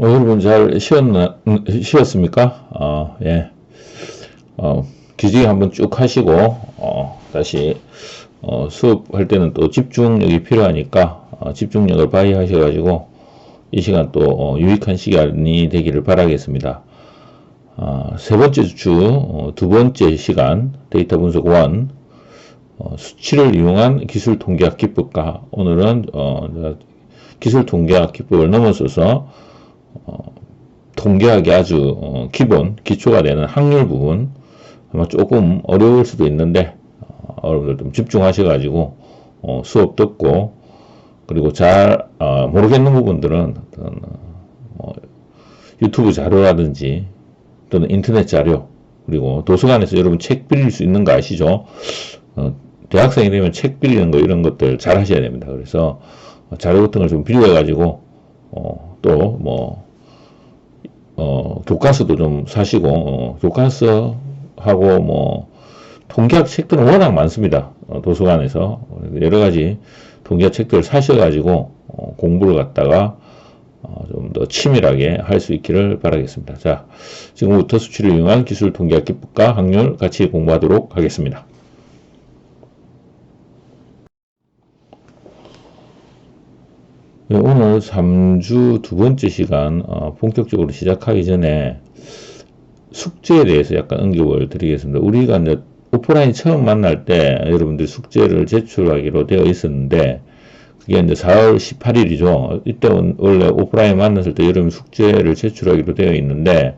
여러분 잘 쉬었습니까? 예. 기저귀 한번 쭉 하시고, 다시, 수업할 때는 또 집중력이 필요하니까, 집중력을 발휘하셔가지고, 이 시간 또, 유익한 시간이 되기를 바라겠습니다. 세 번째 주, 두 번째 시간, 데이터 분석 1, 수치를 이용한 기술 통계학 기법과, 오늘은, 기술 통계학 기법을 넘어서서, 통계학이 아주 기본, 기초가 되는 확률 부분, 아마 조금 어려울 수도 있는데, 여러분들 좀 집중하셔가지고, 수업 듣고, 그리고 잘, 모르겠는 부분들은, 유튜브 자료라든지, 또는 인터넷 자료, 그리고 도서관에서 여러분 책 빌릴 수 있는 거 아시죠? 대학생이 되면 책 빌리는 거, 이런 것들 잘 하셔야 됩니다. 그래서, 자료 같은 걸 좀 빌려가지고, 또, 교과서도 좀 사시고, 교과서하고 통계학 책들은 워낙 많습니다. 도서관에서. 여러 가지 통계학 책들을 사셔가지고, 공부를 갖다가, 좀 더 치밀하게 할 수 있기를 바라겠습니다. 자, 지금부터 수치를 이용한 기술 통계학 기법과 확률 같이 공부하도록 하겠습니다. 네, 오늘 3주 두 번째 시간 본격적으로 시작하기 전에 숙제에 대해서 약간 언급을 드리겠습니다. 우리가 이제 오프라인 처음 만날 때 여러분들 숙제를 제출하기로 되어 있었는데 그게 이제 4월 18일이죠. 이때 원래 오프라인 만났을 때 여러분 숙제를 제출하기로 되어 있는데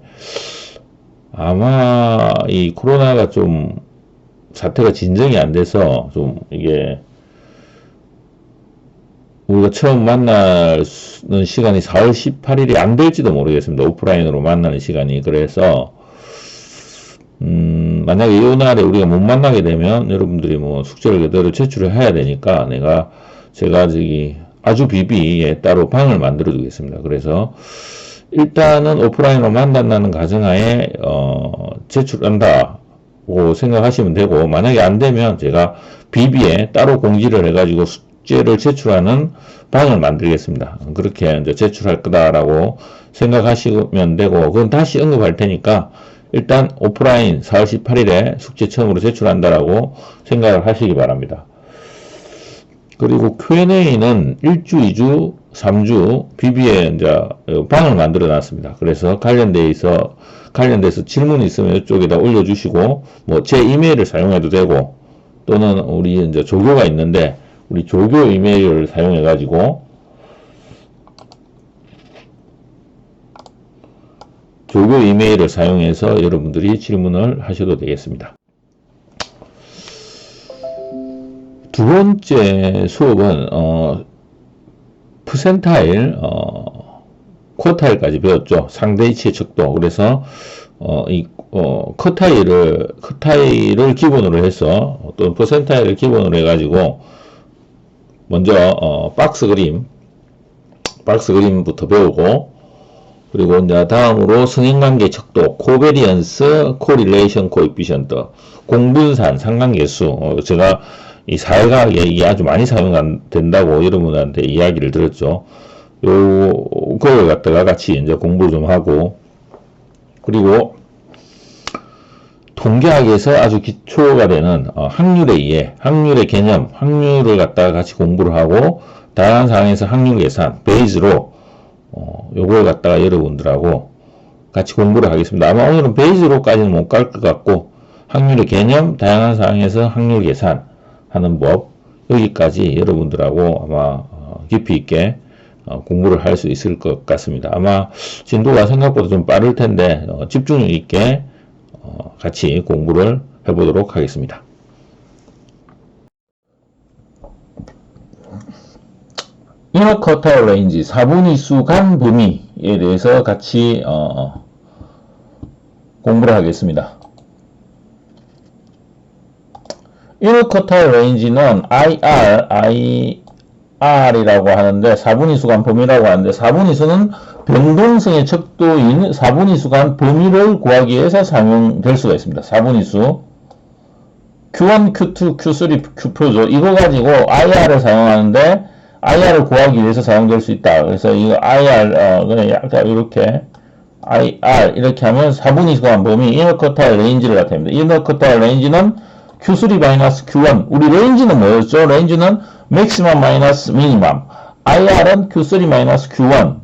아마 이 코로나가 좀 사태가 진정이 안 돼서 좀 이게 우리가 처음 만나는 시간이 4월 18일이 안 될지도 모르겠습니다. 오프라인으로 만나는 시간이. 그래서, 만약에 이 날에 우리가 못 만나게 되면 여러분들이 뭐 숙제를 그대로 제출을 해야 되니까 제가 아주 비비에 따로 방을 만들어 두겠습니다. 그래서 일단은 오프라인으로 만난다는 가정하에, 제출한다고 생각하시면 되고, 만약에 안 되면 제가 비비에 따로 공지를 해가지고 숙제를 제출하는 방을 만들겠습니다. 그렇게 이제 제출할 거다라고 생각하시면 되고, 그건 다시 언급할 테니까, 일단 오프라인 4월 18일에 숙제 처음으로 제출한다라고 생각을 하시기 바랍니다. 그리고 Q&A는 1주, 2주, 3주 비비에 이제 방을 만들어 놨습니다. 그래서 관련돼서 질문이 있으면 이쪽에다 올려주시고, 뭐 제 이메일을 사용해도 되고, 또는 우리 이제 조교가 있는데, 우리 조교 이메일을 사용해가지고, 조교 이메일을 사용해서 여러분들이 질문을 하셔도 되겠습니다. 두 번째 수업은, 퍼센타일, 쿼타일까지 배웠죠. 상대이치의 척도. 그래서, 쿼타일을 기본으로 해서, 또 퍼센타일을 기본으로 해가지고, 먼저, 박스 그림부터 배우고, 그리고 이제 다음으로 성인관계 척도, 코베리언스, 코릴레이션 코에피션트, 공분산, 상관계수. 제가 이 사회과학에 이게 아주 많이 사용된다고 여러분한테 이야기를 들었죠. 요걸 갖다가 같이 이제 공부를 좀 하고, 그리고 통계학에서 아주 기초가 되는 확률의 이해, 확률의 개념, 확률을 갖다가 같이 공부를 하고, 다양한 상황에서 확률 계산, 베이즈로 요걸 갖다가 여러분들하고 같이 공부를 하겠습니다. 아마 오늘은 베이즈로까지는 못 갈 것 같고, 확률의 개념, 다양한 상황에서 확률 계산 하는 법, 여기까지 여러분들하고 아마 깊이 있게 공부를 할 수 있을 것 같습니다. 아마 진도가 생각보다 좀 빠를 텐데 집중력 있게 같이 공부를 해보도록 하겠습니다. 이너 쿼타일 레인지 4분위수 간 범위에 대해서 같이 공부를 하겠습니다. 이너 쿼타일 레인지는 IR이라고 하는데 4분위수 간 범위라고 하는데 4분위수는 변동성의 척도인 4분위수 간 범위를 구하기 위해서 사용될 수가 있습니다. 4분위수 Q1, Q2, Q3, Q표죠. 이거 가지고 IR을 사용하는데 IR을 구하기 위해서 사용될 수 있다. 그래서 이거 IR, 그냥 약간 이렇게, IR, 이렇게 하면 4분의 2수간 범위, 이너 쿼터일 레인지를 나타냅니다. 이너 쿼터일 레인지는 Q3-Q1. 우리 레인지는 뭐였죠? 레인지는 맥시멈 마이너스 미니멈. IR은 Q3-Q1.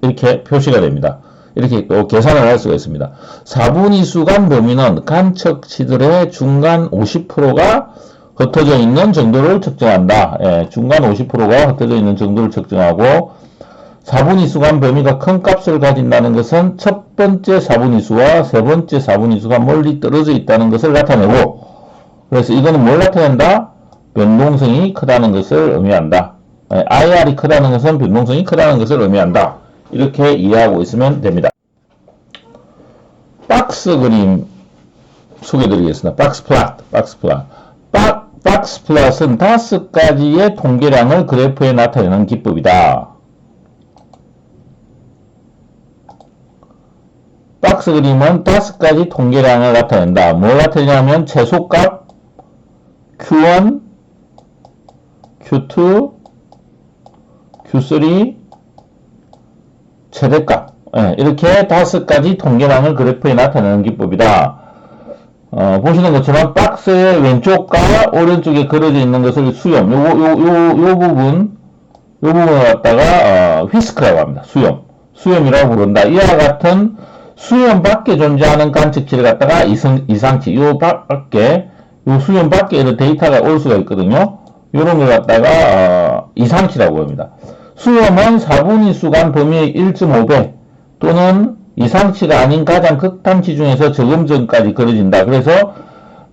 이렇게 표시가 됩니다. 이렇게 또 계산을 할 수가 있습니다. 4분의 2수간 범위는 간척치들의 중간 50%가 흩어져 있는 정도를 측정한다. 예, 중간 50%가 흩어져 있는 정도를 측정하고 4분의 2수간 범위가 큰 값을 가진다는 것은 첫 번째 4분의 2수와 세 번째 4분의 2수가 멀리 떨어져 있다는 것을 나타내고 그래서 이거는 뭘 나타낸다? 변동성이 크다는 것을 의미한다. 예, IR이 크다는 것은 변동성이 크다는 것을 의미한다. 이렇게 이해하고 있으면 됩니다. 박스 그림 소개드리겠습니다. 박스 플랫. 박스 플랫은 5가지의 통계량을 그래프에 나타내는 기법이다. 박스 그림은 5가지 통계량을 나타낸다. 뭘 나타내냐면 최소값, Q1, Q2, Q3, 최대값. 이렇게 5가지 통계량을 그래프에 나타내는 기법이다. 보시는 것처럼 박스의 왼쪽과 오른쪽에 그려져 있는 것을 수염, 요 부분을 갖다가 휘스크라고 합니다. 수염이라고 부른다. 이와 같은 수염 밖에 존재하는 관측치를 갖다가 이상치, 요 수염 밖에 데이터가 올 수가 있거든요. 요런 걸 갖다가 이상치라고 합니다. 수염은 4분의 2수간 범위의 1.5배 또는 이상치가 아닌 가장 극단치 중에서 저금점까지 그려진다. 그래서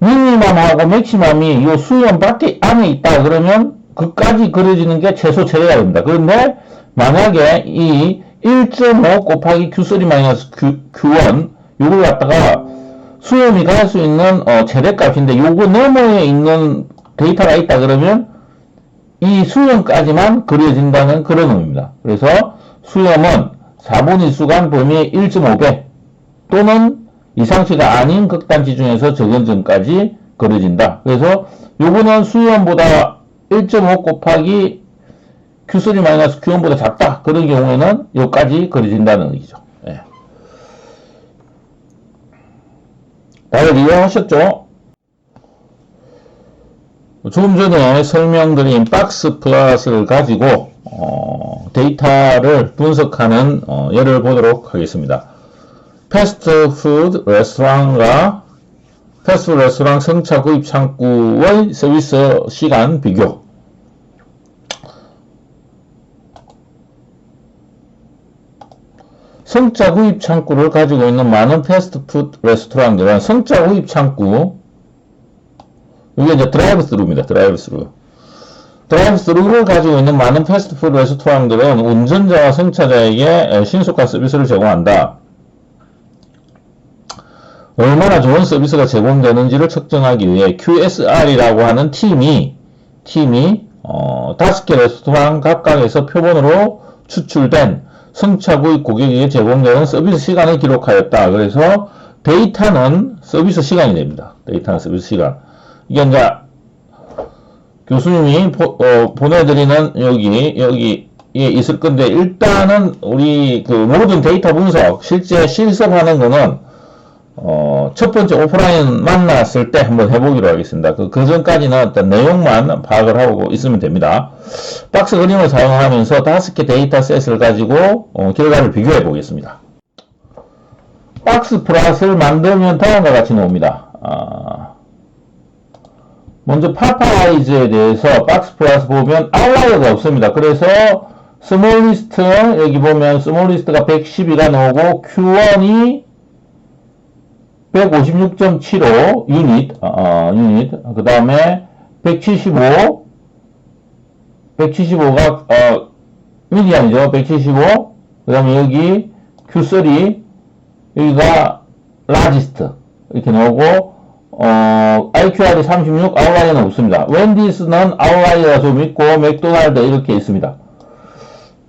미니멈하고 맥시멈이 이 수염 밖에 안에 있다. 그러면 그까지 그려지는 게 최소 최대가 됩니다. 그런데 만약에 이 1.5 곱하기 Q3-Q1 요걸 갖다가 수염이 갈 수 있는 최대값인데 요거 너머에 있는 데이터가 있다 그러면 이 수염까지만 그려진다는 그런 의미입니다. 그래서 수염은 4분의 2수간 범위의 1.5배 또는 이상치가 아닌 극단치 중에서 적은점까지 그려진다. 그래서 요거는 수염보다 1.5 곱하기 Q3-Q1보다 작다. 그런 경우에는 요까지 그려진다는 얘기죠. 예. 다들 이해하셨죠? 조금 전에 설명드린 박스 플랫을 가지고 데이터를 분석하는 예를 보도록 하겠습니다. 패스트푸드 레스토랑과 패스트푸드 레스토랑 성차 구입 창구의 서비스 시간 비교. 성차 구입 창구를 가지고 있는 많은 패스트푸드 레스토랑들은 성차 구입 창구, 이게 이제 드라이브스루입니다. 드라이브스루를 가지고 있는 많은 패스트푸드 레스토랑들은 운전자와 승차자에게 신속한 서비스를 제공한다. 얼마나 좋은 서비스가 제공되는지를 측정하기 위해 QSR이라고 하는 팀이 5개 레스토랑 각각에서 표본으로 추출된 승차 구입 고객에게 제공되는 서비스 시간을 기록하였다. 그래서 데이터는 서비스 시간이 됩니다. 데이터는 서비스 시간. 이게 이제 교수님이 보내드리는 여기에 있을 건데, 일단은 우리 그 모든 데이터 분석, 실제 실습하는 거는 첫 번째 오프라인 만났을 때 한번 해보기로 하겠습니다. 그 전까지는 어떤 내용만 파악을 하고 있으면 됩니다. 박스 그림을 사용하면서 5개 데이터셋을 가지고 결과를 비교해 보겠습니다. 박스 플랫을 만들면 다음과 같이 나옵니다. 먼저 파파이즈에 대해서 박스 플랫 보면 아웃라이어가 없습니다. 그래서 스몰리스트, 여기 보면 스몰리스트가 112가 나오고 Q1이 156.75 유닛, 그 다음에 175가 미디안이죠. 175. 그 다음에 여기 Q3, 여기가 라지스트 이렇게 나오고, IQR이 36, 아웃라이어는 없습니다. 웬디스는 아웃라이어가 좀 있고, 맥도날드 이렇게 있습니다.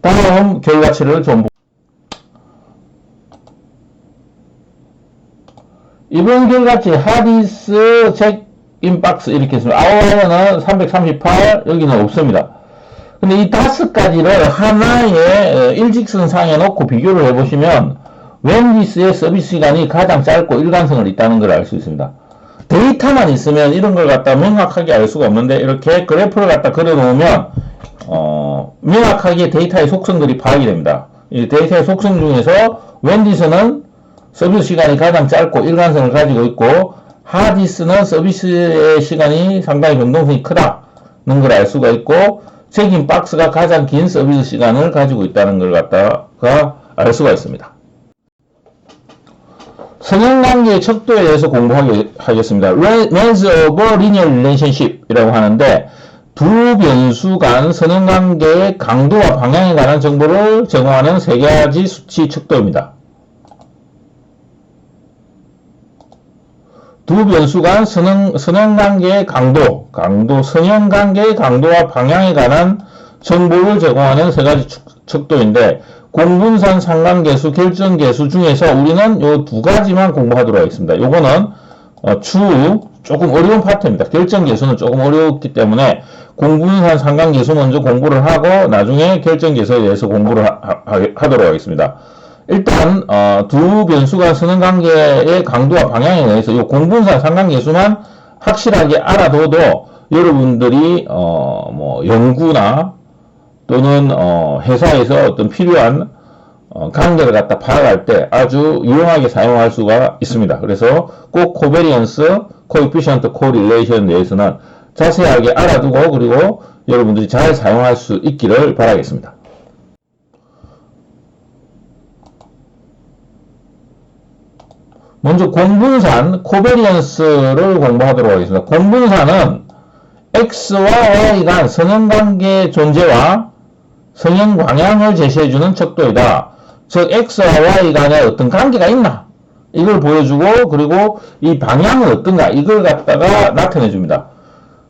다음 결과치를 좀 이번 결과치 하디스 잭인 박스 이렇게 있습니다. 아웃라이어는 338, 여기는 없습니다. 근데 이 5가지를 하나의 일직선상에 놓고 비교를 해보시면 웬디스의 서비스 시간이 가장 짧고 일관성을 있다는 걸 알 수 있습니다. 데이터만 있으면 이런 걸 갖다 명확하게 알 수가 없는데 이렇게 그래프를 갖다 그려놓으면 명확하게 데이터의 속성들이 파악이 됩니다. 이 데이터의 속성 중에서 웬디스는 서비스 시간이 가장 짧고 일관성을 가지고 있고 하디스는 서비스의 시간이 상당히 변동성이 크다는 걸 알 수가 있고 책임 박스가 가장 긴 서비스 시간을 가지고 있다는 걸 갖다가 알 수가 있습니다. 성형관계의 척도에 대해서 공부하겠습니다. Length of linear relationship 이라고 하는데 두 변수 간 선형관계의 강도와 방향에 관한 정보를 제공하는 세 가지 수치 척도입니다. 두 변수 간 선형관계의 선형관계의 강도와 방향에 관한 정보를 제공하는 세 가지 척도인데 공분산, 상관계수, 결정계수 중에서 우리는 요 두 가지만 공부하도록 하겠습니다. 요거는 조금 어려운 파트입니다. 결정계수는 조금 어렵기 때문에 공분산, 상관계수 먼저 공부를 하고 나중에 결정계수에 대해서 공부를 하도록 하겠습니다. 일단 두 변수가 선형관계의 강도와 방향에 대해서 이 공분산, 상관계수만 확실하게 알아둬도 여러분들이 뭐 연구나 또는 회사에서 어떤 필요한 관계를 갖다 파악할 때 아주 유용하게 사용할 수가 있습니다. 그래서 꼭 코베리언스, 코에피션트, 코릴레이션에 대해서는 자세하게 알아두고 그리고 여러분들이 잘 사용할 수 있기를 바라겠습니다. 먼저 공분산, 코베리언스를 공부하도록 하겠습니다. 공분산은 X와 Y 간 선형관계의 존재와 성형 방향을 제시해주는 척도이다. 즉 X와 Y 간에 어떤 관계가 있나 이걸 보여주고 그리고 이 방향은 어떤가 이걸 갖다가 나타내줍니다.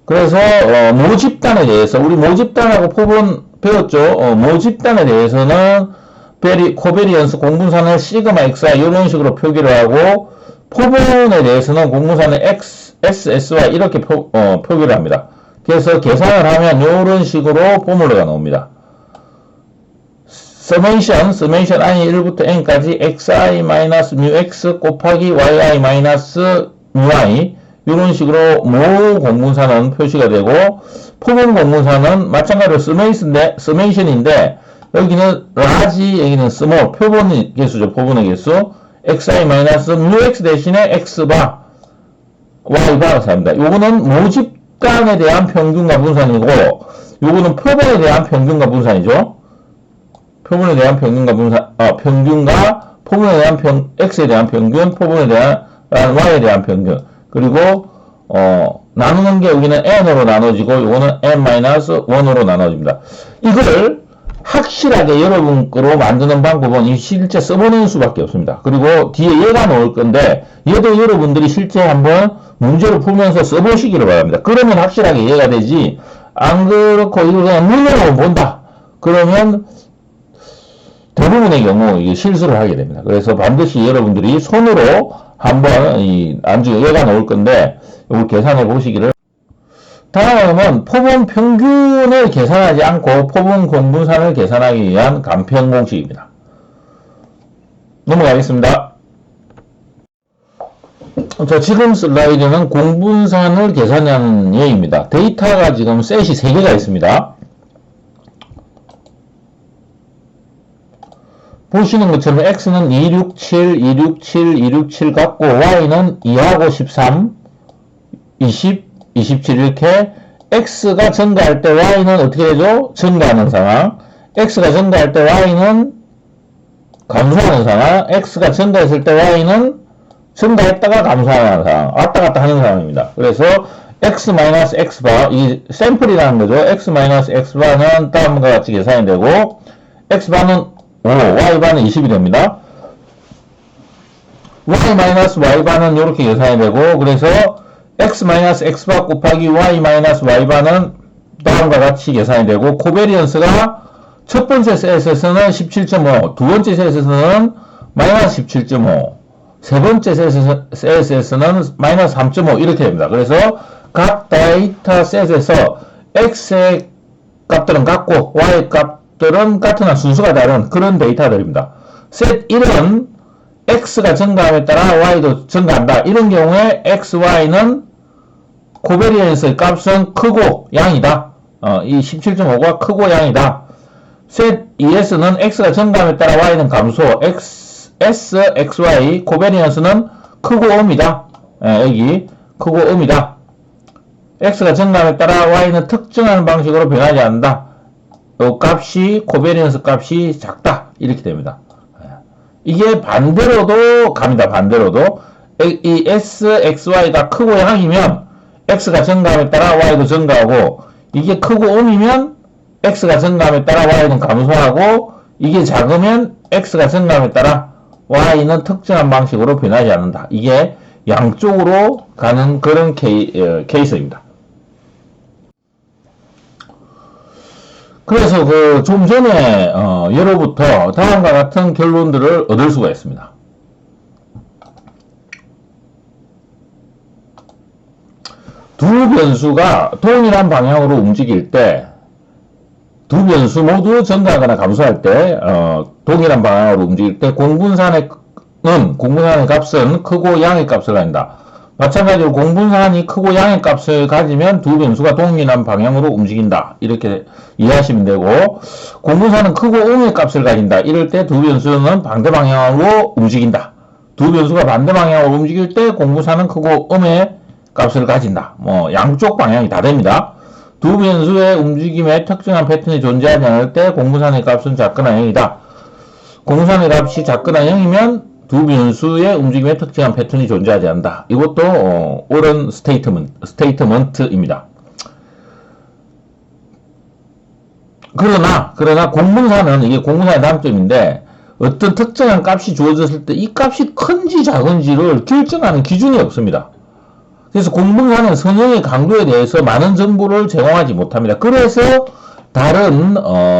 그래서 모집단에 대해서 우리 모집단하고 포분 배웠죠. 모집단에 대해서는 코베리언스 공분산을 시그마 X와 이런 식으로 표기를 하고 포분에 대해서는 공분산을 X, S, S와 이렇게 표기를 합니다. 그래서 계산을 하면 이런 식으로 포뮬러가 나옵니다. 서메이션 i이 1부터 n까지 xi-μx 곱하기 yi-μi 이런 식으로 모 공분산은 표시가 되고 포분 공분산은 마찬가지로 서메이션인데 여기는 large, 여기는 small, 표본의 개수죠. 포분의 개수 xi-μx 대신에 x바 y바가 삽니다. 요거는 모집단에 대한 평균과 분산이고 요거는 표본에 대한 평균과 분산이죠. 표본에 대한 평균과 분산, 평균과 포분에 대한 x에 대한 평균, 포분에 대한 y에 대한 평균. 그리고 나누는 게 여기는 n으로 나눠지고 요거는 n-1으로 나눠집니다. 이걸 확실하게 여러분 거로 만드는 방법은 실제 써보는 수밖에 없습니다. 그리고 뒤에 얘가 나올 건데 얘도 여러분들이 실제 한번 문제를 풀면서 써보시기를 바랍니다. 그러면 확실하게 이해가 되지 안 그렇고 이걸 그냥 눈으로 본다. 그러면 대부분의 경우 이게 실수를 하게 됩니다. 그래서 반드시 여러분들이 손으로 한번 나중에 얘가 나올 건데 이걸 계산해 보시기를. 다음은 포분 평균을 계산하지 않고 포분 공분산을 계산하기 위한 간편 공식입니다. 넘어가겠습니다. 자, 지금 슬라이드는 공분산을 계산하는 예입니다. 데이터가 지금 셋이 3개가 있습니다. 보시는 것처럼 x는 267, 267, 267 같고 y는 2하고 13, 20, 27 이렇게 x가 증가할 때 y는 어떻게 되죠? 증가하는 상황. x가 증가할 때 y는 감소하는 상황. x가 증가했을 때 y는 증가했다가 감소하는 상황. 왔다 갔다 하는 상황입니다. 그래서 x-x바 이 샘플이라는 거죠. x-x바는 다음과 같이 계산이 되고 x바는 5, y바는 20이 됩니다. y-y바는 이렇게 계산이 되고 그래서 x-x바 곱하기 y-y바는 다음과 같이 계산이 되고 코베리언스가 첫 번째 셋에서는 17.5, 두 번째 셋에서는 마이너스 17.5, 세 번째 셋에서는 마이너스 3.5 이렇게 됩니다. 그래서 각 데이터 셋에서 x의 값들은 같고 y 값들은 같으나 순수가 다른 그런 데이터들입니다. set 1은 x가 증가함에 따라 y도 증가한다. 이런 경우에 x, y는 코베리언스의 값은 크고 양이다. 이 17.5가 크고 양이다. set 2s는 x가 증가함에 따라 y는 감소. s, xy 코베리언스는 크고 음이다. 여기 크고 음이다. x가 증가함에 따라 y는 특정한 방식으로 변하지 않는다. 이 값이 코베리언스 값이 작다. 이렇게 됩니다. 이게 반대로도 갑니다. 반대로도 이 s, xy가 크고 양이면 x가 증가함에 따라 y도 증가하고 이게 크고 음이면 x가 증가함에 따라 y는 감소하고 이게 작으면 x가 증가함에 따라 y는 특정한 방식으로 변하지 않는다. 이게 양쪽으로 가는 그런 케이스입니다. 그래서 좀 전에 예로부터 다음과 같은 결론들을 얻을 수가 있습니다. 두 변수가 동일한 방향으로 움직일 때, 두 변수 모두 증가하거나 감소할 때, 동일한 방향으로 움직일 때 공분산의 값은 크고 양의 값을 가진다. 마찬가지로 공분산이 크고 양의 값을 가지면 두 변수가 동일한 방향으로 움직인다. 이렇게 이해하시면 되고, 공분산은 크고 음의 값을 가진다. 이럴 때 두 변수는 반대 방향으로 움직인다. 두 변수가 반대 방향으로 움직일 때 공분산은 크고 음의 값을 가진다. 양쪽 방향이 다 됩니다. 두 변수의 움직임에 특정한 패턴이 존재하지 않을 때 공분산의 값은 작거나 0이다. 공분산의 값이 작거나 0이면 두 변수의 움직임에 특정한 패턴이 존재하지 않는다. 이것도 옳은 스테이트먼트입니다. 그러나 공분산은 이게 공분산의 단점인데 어떤 특정한 값이 주어졌을 때 이 값이 큰지 작은지를 결정하는 기준이 없습니다. 그래서 공분산은 선형의 강도에 대해서 많은 정보를 제공하지 못합니다. 그래서 다른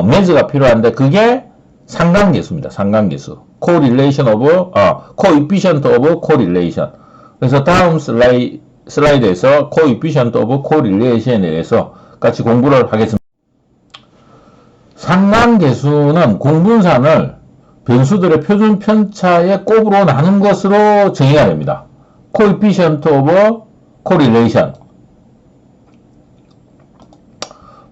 매저가 필요한데 그게 상관계수입니다. 상관계수. Coefficient of correlation. 그래서 다음 슬라이드에서 Coefficient of correlation에 대해서 같이 공부를 하겠습니다. 상관계수는 공분산을 변수들의 표준 편차의 곱으로 나눈 것으로 정의가 됩니다. Coefficient of correlation.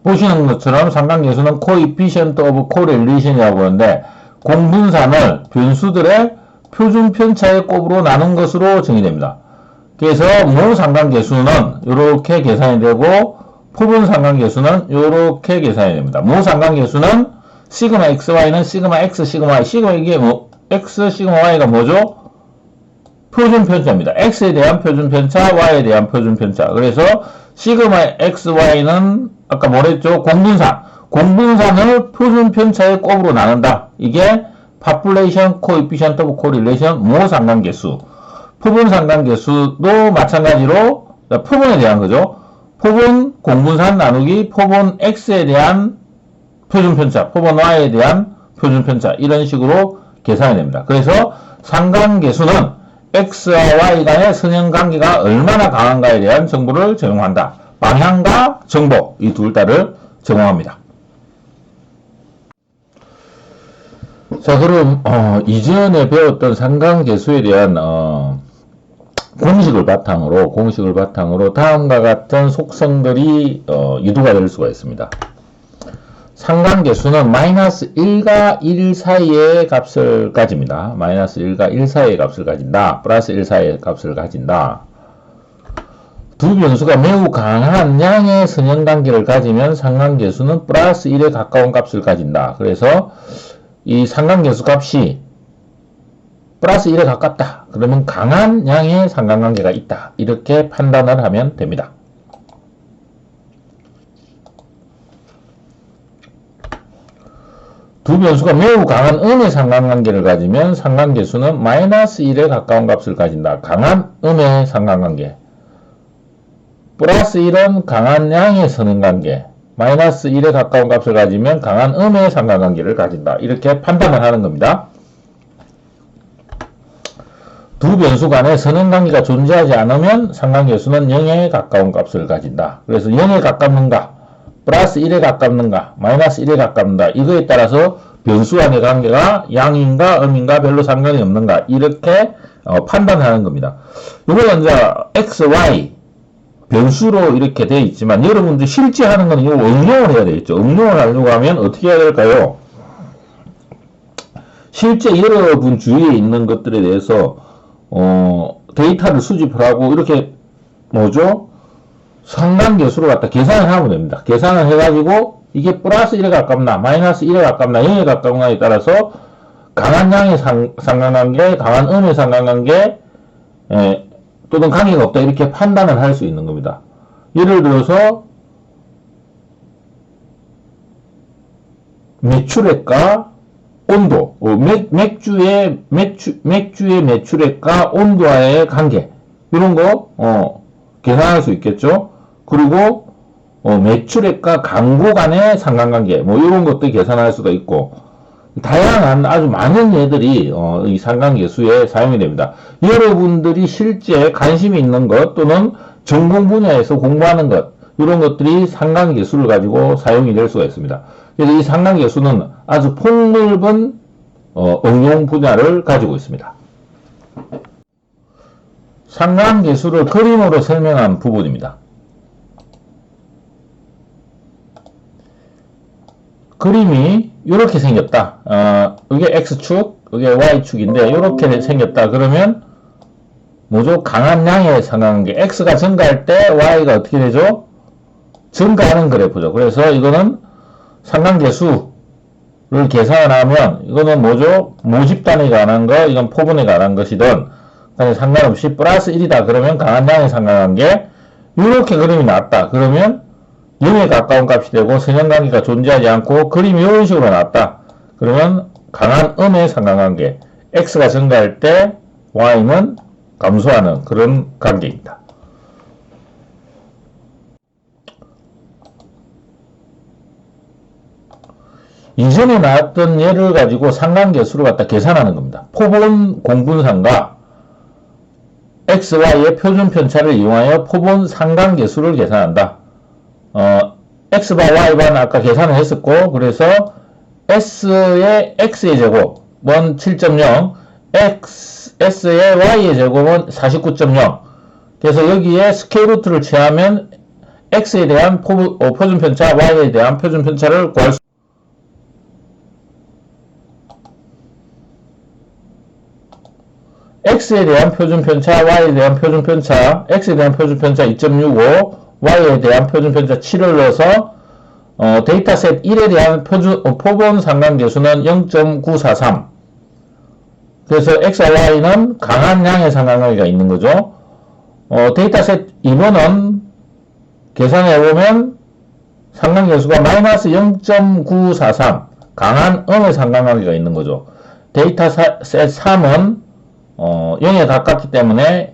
보시는 것처럼 상관계수는 coefficient of correlation이라고 하는데 공분산을 변수들의 표준 편차의 곱으로 나눈 것으로 정의됩니다. 그래서 모상관계수는 이렇게 계산이 되고 포분 상관계수는 이렇게 계산이 됩니다. 모상관계수는 시그마 xy는 시그마 x, 시그마 y. 시그마 이게 x, 시그마 y가 뭐죠? 표준 편차입니다. x에 대한 표준 편차, y에 대한 표준 편차. 그래서 시그마 xy는 아까 뭐랬죠? 공분산을 표준 편차의 곱으로 나눈다. 이게 population coefficient of correlation 모상관계수. 포분 상관계수도 마찬가지로 포분에 대한 거죠. 포분 공분산 나누기 포분 x에 대한 표준 편차, 포분 y에 대한 표준 편차 이런 식으로 계산이 됩니다. 그래서 상관계수는 x와 y 간의 선형관계가 얼마나 강한가에 대한 정보를 제공한다. 방향과 정보 이 둘 다를 제공합니다. 자, 그럼 이전에 배웠던 상관계수에 대한 공식을 바탕으로 다음과 같은 속성들이 유도가 될 수가 있습니다. 상관계수는 마이너스 1과 1 사이의 값을 가집니다. 마이너스 1과 1 사이의 값을 가진다. 플러스 1 사이의 값을 가진다. 두 변수가 매우 강한 양의 선형관계를 가지면 상관계수는 플러스 1에 가까운 값을 가진다. 그래서 이 상관계수 값이 플러스 1에 가깝다. 그러면 강한 양의 상관관계가 있다. 이렇게 판단을 하면 됩니다. 두 변수가 매우 강한 음의 상관관계를 가지면 상관계수는 마이너스 1에 가까운 값을 가진다. 강한 음의 상관관계. 플러스 1은 강한 양의 선형관계. 마이너스 1에 가까운 값을 가지면 강한 음의 상관관계를 가진다. 이렇게 판단을 하는 겁니다. 두 변수 간에 선형관계가 존재하지 않으면 상관계수는 0에 가까운 값을 가진다. 그래서 0에 가깝는가? 플러스 1에 가깝는가, 마이너스 1에 가깝는가, 이거에 따라서 변수 간의 관계가 양인가 음인가 별로 상관이 없는가, 이렇게 판단하는 겁니다. 이거는 이제 x, y 변수로 이렇게 되어 있지만 여러분들 실제 하는 거는 이거 응용을 해야 되겠죠. 응용을 하려고 하면 어떻게 해야 될까요? 실제 여러분 주위에 있는 것들에 대해서 데이터를 수집을 하고 이렇게 뭐죠? 상관계수로 갖다 계산을 하면 됩니다. 계산을 해가지고 이게 플러스 1에 가깝나 마이너스 1에 가깝나 0에 가깝나에 따라서 강한 양의 상관관계, 강한 음의 상관관계 또는 관계가 없다 이렇게 판단을 할 수 있는 겁니다. 예를 들어서 매출액과 온도, 맥주의 매출액과 온도와의 관계 이런 거 계산할 수 있겠죠. 그리고 매출액과 광고 간의 상관관계 뭐 이런 것도 계산할 수가 있고 다양한 아주 많은 예들이 이 상관계수에 사용이 됩니다. 여러분들이 실제 관심이 있는 것 또는 전공 분야에서 공부하는 것 이런 것들이 상관계수를 가지고 사용이 될 수가 있습니다. 그래서 이 상관계수는 아주 폭넓은 응용 분야를 가지고 있습니다. 상관계수를 그림으로 설명한 부분입니다. 그림이 이렇게 생겼다. 이게 X축, 이게 Y축인데 이렇게 생겼다. 그러면 뭐죠? 강한 양의 상관관계. X가 증가할 때 Y가 어떻게 되죠? 증가하는 그래프죠. 그래서 이거는 상관계수를 계산을 하면 이거는 뭐죠? 모집단에 관한 거, 이건 포분에 관한 것이든 상관없이 플러스 1이다. 그러면 강한 양의 상관관계. 이렇게 그림이 나왔다. 그러면 0에 가까운 값이 되고 선형관계가 존재하지 않고 그림이 이런 식으로 나왔다. 그러면 강한 음의 상관관계. X가 증가할 때 Y는 감소하는 그런 관계입니다. 이전에 나왔던 예를 가지고 상관계수를 갖다 계산하는 겁니다. 포본 공분상과 X, Y의 표준 편차를 이용하여 포본 상관계수를 계산한다. X바 Y바는 아까 계산을 했었고, 그래서 S의 X의 제곱은 7.0, S의 Y의 제곱은 49.0. 그래서 여기에 스퀘어 루트를 취하면 X에 대한 표준 편차, Y에 대한 표준 편차를 구할 수 X에 대한 표준 편차, Y에 대한 표준 편차, X에 대한 표준 편차 2.65, Y에 대한 표준 편차 7을 넣어서 데이터셋 1에 대한 포본 상관계수는 0.943. 그래서 X와 Y는 강한 양의 상관관계가 있는 거죠. 데이터셋 2번은 계산해보면 상관계수가 마이너스 0.943 강한 음의 상관관계가 있는 거죠. 데이터셋 3은 0에 가깝기 때문에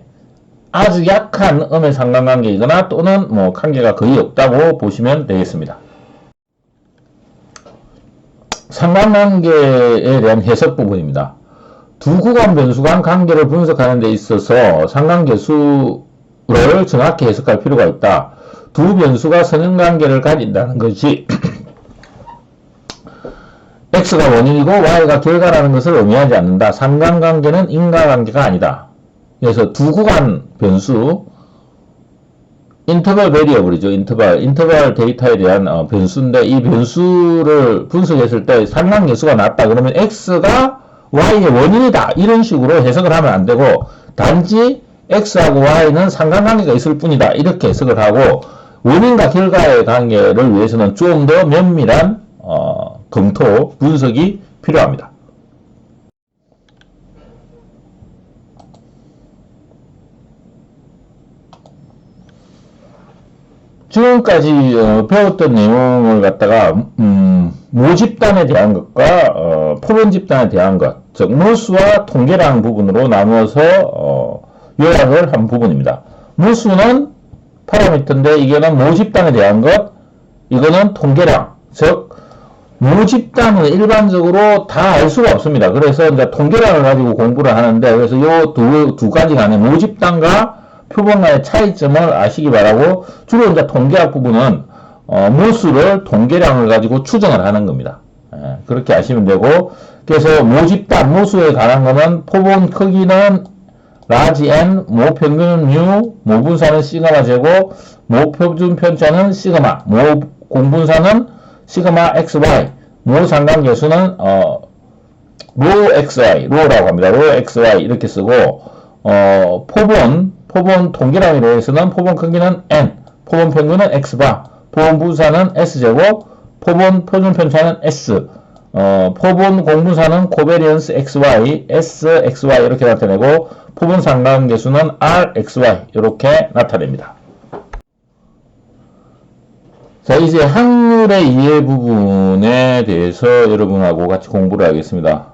아주 약한 음의 상관관계이거나 또는 뭐 관계가 거의 없다고 보시면 되겠습니다. 상관관계에 대한 해석 부분입니다. 두 구간 변수 간 관계를 분석하는 데 있어서 상관계수를 정확히 해석할 필요가 있다. 두 변수가 선형관계를 가진다는 것이 X가 원인이고 Y가 결과라는 것을 의미하지 않는다. 상관관계는 인과관계가 아니다. 그래서 두 구간 변수, 인터벌 베리어블이죠. 인터벌 데이터에 대한 변수인데 이 변수를 분석했을 때 상관계수가 낮다. 그러면 X가 Y의 원인이다. 이런 식으로 해석을 하면 안 되고 단지 X하고 Y는 상관관계가 있을 뿐이다. 이렇게 해석을 하고 원인과 결과의 관계를 위해서는 좀 더 면밀한 검토, 분석이 필요합니다. 지금까지 배웠던 내용을 갖다가 모집단에 대한 것과 포본집단에 대한 것, 즉 무수와 통계량 부분으로 나누어서 요약을 한 부분입니다. 무수는 파라미터인데 이거는 모집단에 대한 것, 이거는 통계량, 즉 모집단은 일반적으로 다 알 수가 없습니다. 그래서 이제 통계량을 가지고 공부를 하는데, 그래서 요 두 가지 간의 모집단과 표본 간의 차이점을 아시기 바라고, 주로 이제 통계학 부분은 모수를 통계량을 가지고 추정을 하는 겁니다. 그렇게 아시면 되고, 그래서 모집단 모수에 관한 거는 포본 크기는 라지 n, 모 평균은 mu, 모 분사는 시그마 제곱, 모 표준 편차는 시그마, 모 공분사는 시그마 xy, 모 상관계수는 로 xy, 로라고 합니다. 로 xy 이렇게 쓰고, 포본 통계량에 대해서는 포본 크기는 n, 포본 평균은 x바, 포본 분사는 s제곱, 포본 표준 편차는 s, 포본 공분사는 코베리언스 xy, sxy 이렇게 나타내고, 포본 상관계수는 rxy 이렇게 나타냅니다. 자, 이제 확률의 이해 부분에 대해서 여러분하고 같이 공부를 하겠습니다.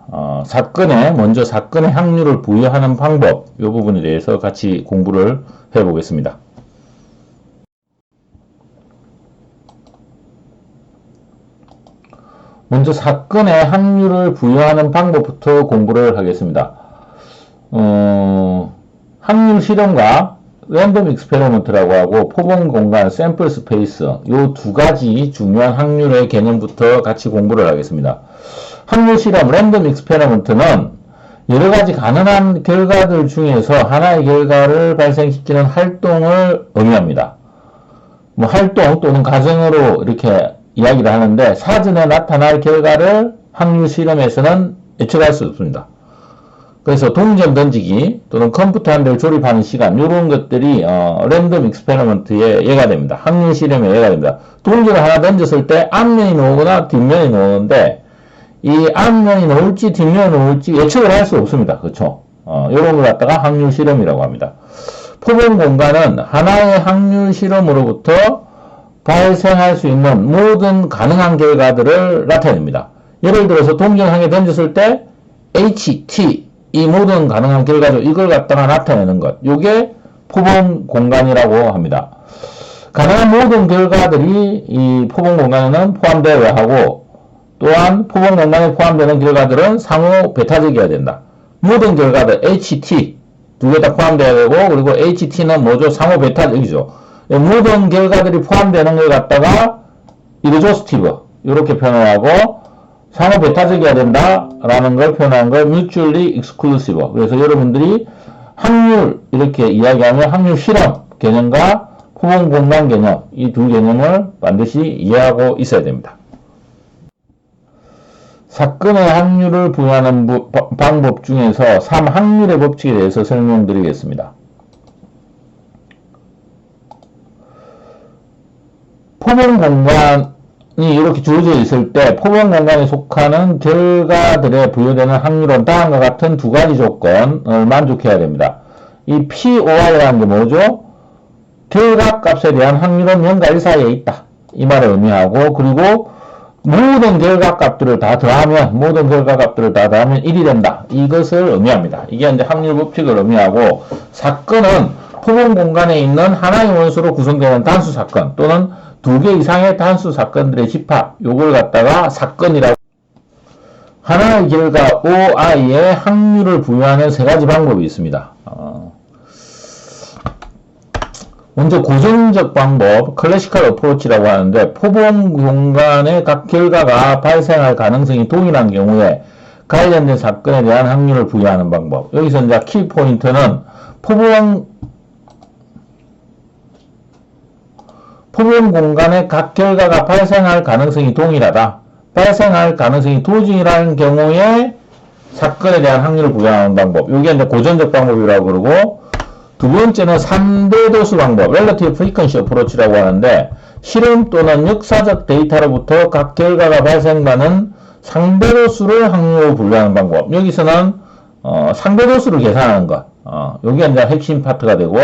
먼저 사건의 확률을 부여하는 방법, 이 부분에 대해서 같이 공부를 해보겠습니다. 먼저 사건의 확률을 부여하는 방법부터 공부를 하겠습니다. 확률 실험과 랜덤 익스페리먼트라고 하고 포본 공간, 샘플 스페이스 요 두 가지 중요한 확률의 개념부터 같이 공부를 하겠습니다. 확률 실험, 랜덤 익스페리먼트는 여러 가지 가능한 결과들 중에서 하나의 결과를 발생시키는 활동을 의미합니다. 뭐 활동 또는 가정으로 이렇게 이야기를 하는데 사전에 나타날 결과를 확률 실험에서는 예측할 수 없습니다. 그래서 동전 던지기 또는 컴퓨터 한 대를 조립하는 시간 이런 것들이 랜덤 익스페리먼트에 예가됩니다. 확률 실험에 예가됩니다. 동전을 하나 던졌을 때 앞면이 나오거나 뒷면이 나오는데 이 앞면이 나올지 뒷면이 나올지 예측을 할 수 없습니다. 그렇죠? 이런 걸 갖다가 확률 실험이라고 합니다. 포본 공간은 하나의 확률 실험으로부터 발생할 수 있는 모든 가능한 결과들을 나타냅니다. 예를 들어서 동전 한 개 던졌을 때 HT 이 모든 가능한 결과죠. 이걸 갖다가 나타내는 것. 요게 포본 공간이라고 합니다. 가능한 모든 결과들이 이 포본 공간에는 포함되어야 하고 또한 포본 공간에 포함되는 결과들은 상호 배타적이어야 된다. 모든 결과들 HT 두 개 다 포함되어야 되고 그리고 HT는 뭐죠? 상호 배타적이죠. 모든 결과들이 포함되는 걸 갖다가 이르조스티브 이렇게 표현하고 상호 배타적이어야 된다라는 걸 표현한 걸 mutually exclusive. 그래서 여러분들이 확률 이렇게 이야기하면 확률 실험 개념과 포본 공간 개념 이 두 개념을 반드시 이해하고 있어야 됩니다. 사건의 확률을 부여하는 방법 중에서 3확률의 법칙에 대해서 설명드리겠습니다. 포본 공간이 이렇게 주어져 있을 때 포본 공간에 속하는 결과들에 부여되는 확률은 다음과 같은 두 가지 조건을 만족해야 됩니다. 이 POR이라는 게 뭐죠? 결과 값에 대한 확률은 0과 1 사이에 있다. 이 말을 의미하고 그리고 모든 결과 값들을 다 더하면 1이 된다. 이것을 의미합니다. 이게 이제 확률 법칙을 의미하고 사건은 포본 공간에 있는 하나의 원소로 구성되는 단수 사건 또는 두 개 이상의 단수 사건들의 집합, 요걸 갖다가 사건이라고. 하나의 결과 OI에 확률을 부여하는 세 가지 방법이 있습니다. 먼저 고전적 방법, 클래시컬 어프로치라고 하는데 포본 공간의 각 결과가 발생할 가능성이 동일한 경우에 관련된 사건에 대한 확률을 부여하는 방법. 여기서 이제 키 포인트는 포본 공간의 각 결과가 발생할 가능성이 동일하다. 발생할 가능성이 동일한 경우에 사건에 대한 확률을 부여하는 방법. 이게 이제 고전적 방법이라고 그러고, 두 번째는 상대도수 방법, Relative Frequency Approach라고 하는데, 실험 또는 역사적 데이터로부터 각 결과가 발생하는 상대도수를 확률로 분류하는 방법. 여기서는 상대도수를 계산하는 것. 여기 이제 핵심 파트가 되고,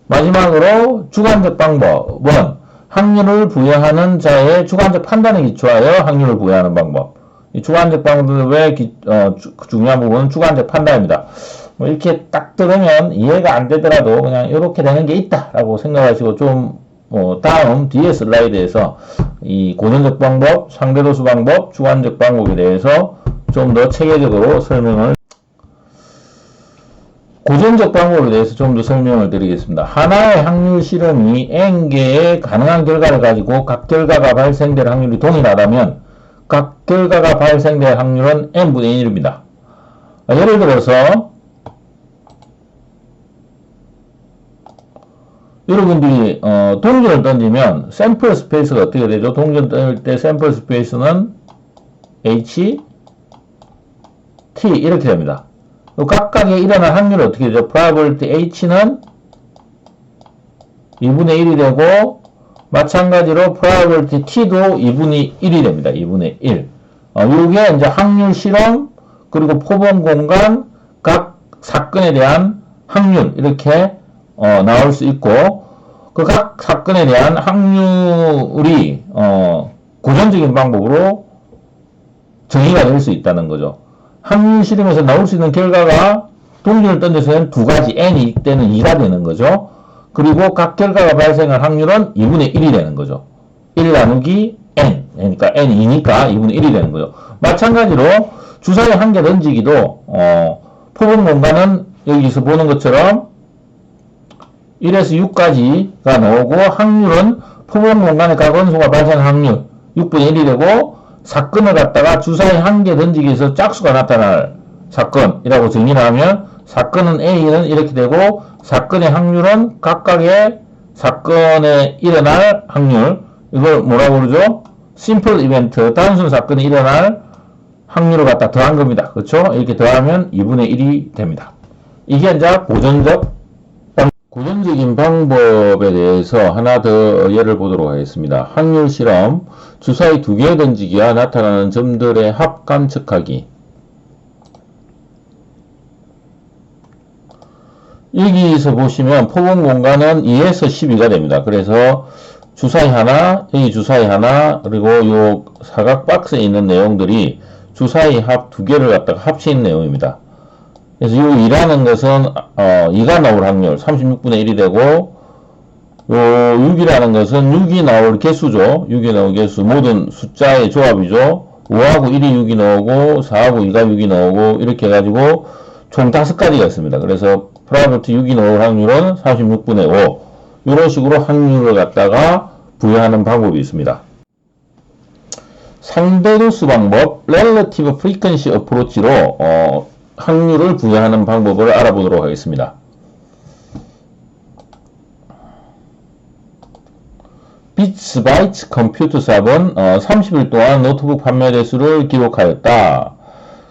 마지막으로 주관적 방법은 확률을 부여하는 자의 주관적 판단에 기초하여 확률을 부여하는 방법. 이 주관적 방법의 중요한 부분은 주관적 판단입니다. 뭐 이렇게 딱 들으면 이해가 안 되더라도 그냥 이렇게 되는 게 있다라고 생각하시고 좀 다음 뒤에 슬라이드에서 이 고전적 방법, 상대도수 방법, 주관적 방법에 대해서 좀 더 체계적으로 설명을. 고전적 방법에 대해서 좀 더 설명을 드리겠습니다. 하나의 확률 실험이 n개의 가능한 결과를 가지고 각 결과가 발생될 확률이 동일하다면 각 결과가 발생될 확률은 n분의 1입니다. 예를 들어서 여러분들이 동전을 던지면 샘플 스페이스가 어떻게 되죠? 동전 던질 때 샘플 스페이스는 h, t 이렇게 됩니다. 각각의 일어날 확률은 어떻게 되죠? probability h는 2분의 1이 되고 마찬가지로 probability t도 2분의 1이 됩니다. 2분의 1. 이게 이제 확률 실험 그리고 포본 공간 각 사건에 대한 확률 이렇게 나올 수 있고 그 각 사건에 대한 확률이 고전적인 방법으로 정의가 될 수 있다는 거죠. 확률 실험에서 나올 수 있는 결과가 동전을 던져서는 두 가지 n이 때는 2가 되는 거죠. 그리고 각 결과가 발생할 확률은 2분의 1이 되는 거죠. 1 나누기 n 그러니까 n이 2니까 2분의 1이 되는 거죠. 마찬가지로 주사위 한 개 던지기도 포본 공간은 여기서 보는 것처럼 1에서 6까지가 나오고 확률은 포본 공간의 각 원소가 발생할 확률 6분의 1이 되고 사건을 갖다가 주사위 한 개 던지기 위해서 짝수가 나타날 사건이라고 정의를 하면 사건은 A는 이렇게 되고 사건의 확률은 각각의 사건에 일어날 확률 이걸 뭐라고 그러죠? 심플 이벤트 단순 사건이 일어날 확률을 갖다 더한 겁니다. 그렇죠? 이렇게 더하면 2분의 1이 됩니다. 이게 이제 고전적인 방법에 대해서 하나 더 예를 보도록 하겠습니다. 확률 실험, 주사위 2개 던지기와 나타나는 점들의 합 관측하기. 여기서 보시면 포본 공간은 2에서 12가 됩니다. 그래서 주사위 하나, 여기 주사위 하나, 그리고 요 사각 박스에 있는 내용들이 주사위 합 2개를 갖다가 합친 내용입니다. 그래서 이 2라는 것은 2가 나올 확률 36분의 1이 되고 요 6이라는 것은 6이 나올 개수죠. 6이 나올 개수 모든 숫자의 조합이죠. 5하고 1이 6이 나오고 4하고 2가 6이 나오고 이렇게 해가지고 총 5가지가 있습니다. 그래서 프라이버트 6이 나올 확률은 36분의 5 이런 식으로 확률을 갖다가 부여하는 방법이 있습니다. 상대도수 방법 Relative Frequency Approach로 확률을 부여하는 방법을 알아보도록 하겠습니다. 비츠 바이츠 컴퓨터 샵은 30일 동안 노트북 판매 대수를 기록하였다.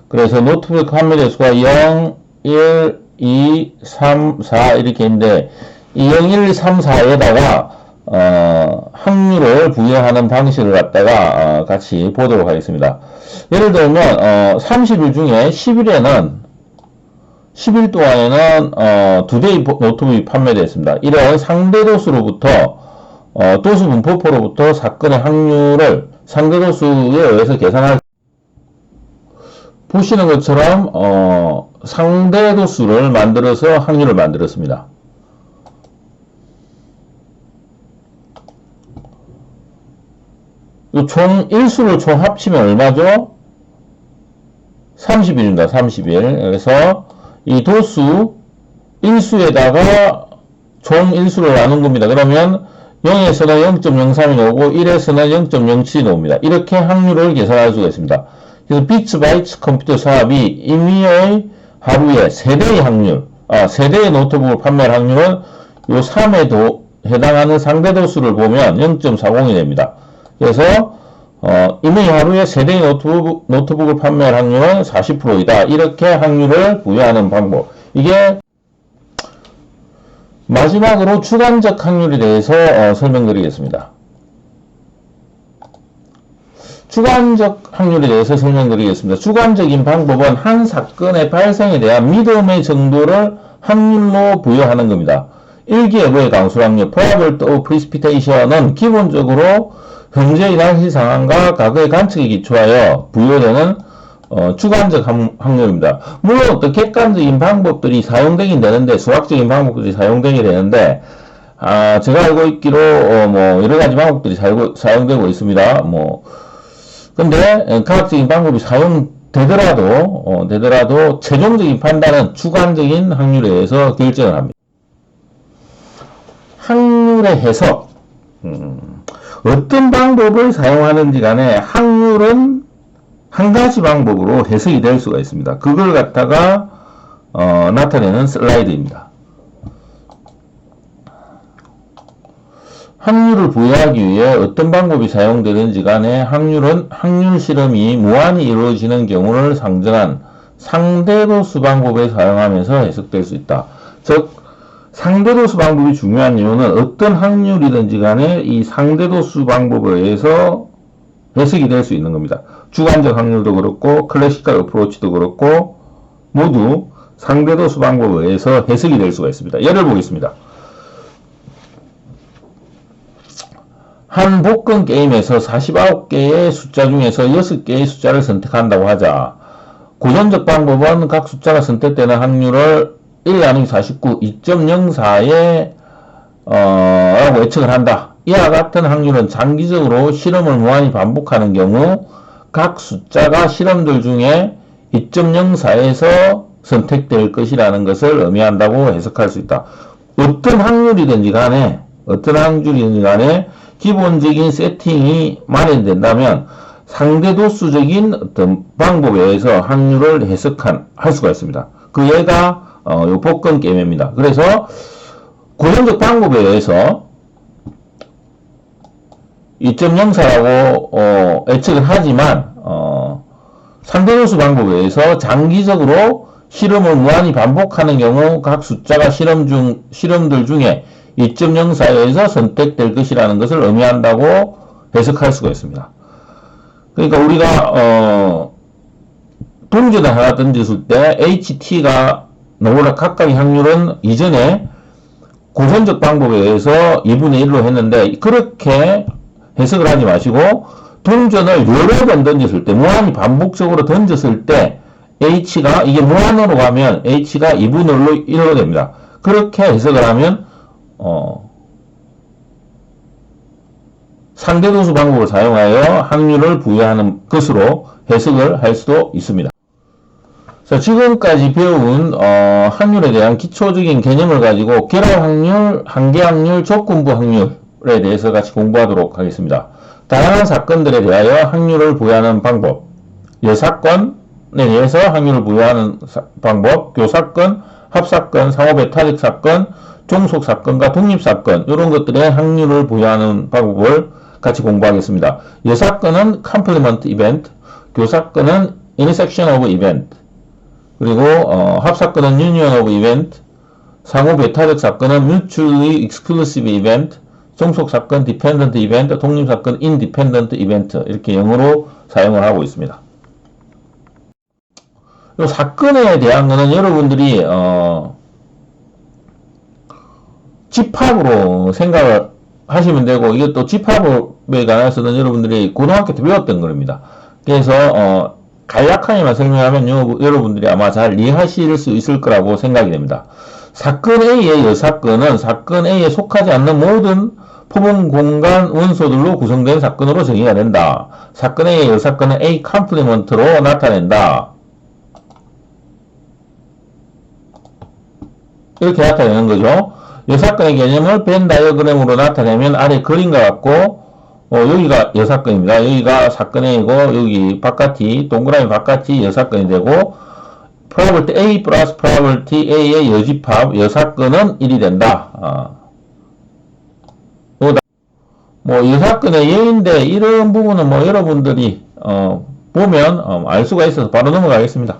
그래서 노트북 판매 대수가 0, 1, 2, 3, 4 이렇게 있는데 이 0, 1, 3, 4에다가 확률을 부여하는 방식을 갖다가 같이 보도록 하겠습니다. 예를 들면 30일 중에 10일 동안에는 2대의 노트북이 판매되었습니다. 이런 상대도수로부터 도수 분포표로부터 사건의 확률을 상대도수에 의해서 계산할 보시는 것처럼 상대도수를 만들어서 확률을 만들었습니다. 총 일수를 총 합치면 얼마죠? 30일입니다. 30일. 그래서 이 도수 일수에다가 총 일수를 나눈 겁니다. 그러면 0에서는 0.03이 나오고 1에서는 0.07이 나옵니다. 이렇게 확률을 계산할 수가 있습니다. 그래서 비츠 바이츠 컴퓨터 사업이 임의의 하루에 세대의 확률, 세대의 노트북을 판매할 확률은 요 3에도 해당하는 상대도수를 보면 0.40이 됩니다. 그래서 이미 하루에 세대의 노트북을 판매할 확률은 40%이다. 이렇게 확률을 부여하는 방법. 이게 마지막으로 주관적 확률에 대해서 설명드리겠습니다. 주관적 확률에 대해서 설명드리겠습니다. 주관적인 방법은 한 사건의 발생에 대한 믿음의 정도를 확률로 부여하는 겁니다. 일기예보의 강수 확률, probability of precipitation은 기본적으로 현재의 날씨 상황과 과거의 관측에 기초하여 부여되는 주관적 확률입니다. 물론 또 객관적인 방법들이 사용되긴 되는데 수학적인 방법들이 사용되게 되는데 제가 알고 있기로 뭐 여러 가지 방법들이 사용되고 있습니다. 근데 과학적인 방법이 되더라도 최종적인 판단은 주관적인 확률에 의해서 결정을 합니다. 확률의 해석, 어떤 방법을 사용하는지 간에 확률은 한 가지 방법으로 해석이 될 수가 있습니다. 그걸 갖다가 나타내는 슬라이드입니다. 확률을 부여하기 위해 어떤 방법이 사용되는지 간에 확률은 확률 실험이 무한히 이루어지는 경우를 상정한 상대도수 방법을 사용하면서 해석될 수 있다. 즉 상대도수 방법이 중요한 이유는 어떤 확률이든지 간에 이 상대도수 방법에 의해서 해석이 될 수 있는 겁니다. 주관적 확률도 그렇고 클래시컬 어프로치도 그렇고 모두 상대도수 방법에 의해서 해석이 될 수가 있습니다. 예를 보겠습니다. 한 복권 게임에서 49개의 숫자 중에서 6개의 숫자를 선택한다고 하자. 고전적 방법은 각 숫자가 선택되는 확률을 1 나누기 49, 2.04에 라고 예측을 한다. 이와 같은 확률은 장기적으로 실험을 무한히 반복하는 경우 각 숫자가 실험들 중에 2.04에서 선택될 것이라는 것을 의미한다고 해석할 수 있다. 어떤 확률이든지 간에 기본적인 세팅이 마련된다면 상대도수적인 어떤 방법에 의해서 확률을 할 수가 있습니다. 그 예가 요 복권 게임입니다. 그래서 고전적 방법에 의해서 2.04라고 예측을 하지만 상대도수 방법에 의해서 장기적으로 실험을 무한히 반복하는 경우 각 숫자가 실험들 중에 2.04에서 선택될 것이라는 것을 의미한다고 해석할 수가 있습니다. 그러니까 우리가 동전을 하나 던졌을 때 HT가 너무나 각각의 확률은 이전에 고전적 방법에 의해서 2분의 1로 했는데 그렇게 해석을 하지 마시고 동전을 여러 번 던졌을 때 무한히 반복적으로 던졌을 때 H가 이게 무한으로 가면 H가 2분의 1로 됩니다. 그렇게 해석을 하면 상대도수 방법을 사용하여 확률을 부여하는 것으로 해석을 할 수도 있습니다. 자, 지금까지 배운 확률에 대한 기초적인 개념을 가지고 결합 확률, 한계 확률, 조건부 확률에 대해서 같이 공부하도록 하겠습니다. 다양한 사건들에 대하여 확률을 부여하는 방법, 여사건에 대해서 확률을 부여하는 방법, 교사건, 합사건, 상호배타적 사건, 종속사건과 독립사건 이런 것들의 확률을 부여하는 방법을 같이 공부하겠습니다. 여사건은 complement event, 교사건은 intersection of event, 그리고 합사건은 union of event, 상호배타적 사건은 mutually exclusive event, 종속사건 dependent event, 독립사건 independent event 이렇게 영어로 사용을 하고 있습니다. 이 사건에 대한 거는 여러분들이 집합으로 생각을 하시면 되고 이게 또 집합에 관해서는 여러분들이 고등학교 때 배웠던 겁니다. 그래서 간략하게만 설명하면 여러분들이 아마 잘 이해하실 수 있을 거라고 생각이 됩니다. 사건 A의 여사건은 사건 A에 속하지 않는 모든 포분 공간 원소들로 구성된 사건으로 정의가 된다. 사건 A의 여사건은 A 컴플리먼트로 나타낸다. 이렇게 나타내는 거죠. 여사건의 개념을 벤 다이어그램으로 나타내면 아래 그림과 같고 여기가 여사건입니다. 여기가 사건 A고 여기 바깥이 동그라미 바깥이 여사건이 되고 probability A 플러스 probability A의 여집합 여사건은 1이 된다. 여사건의 예인데 이런 부분은 여러분들이 보면 알 수가 있어서 바로 넘어가겠습니다.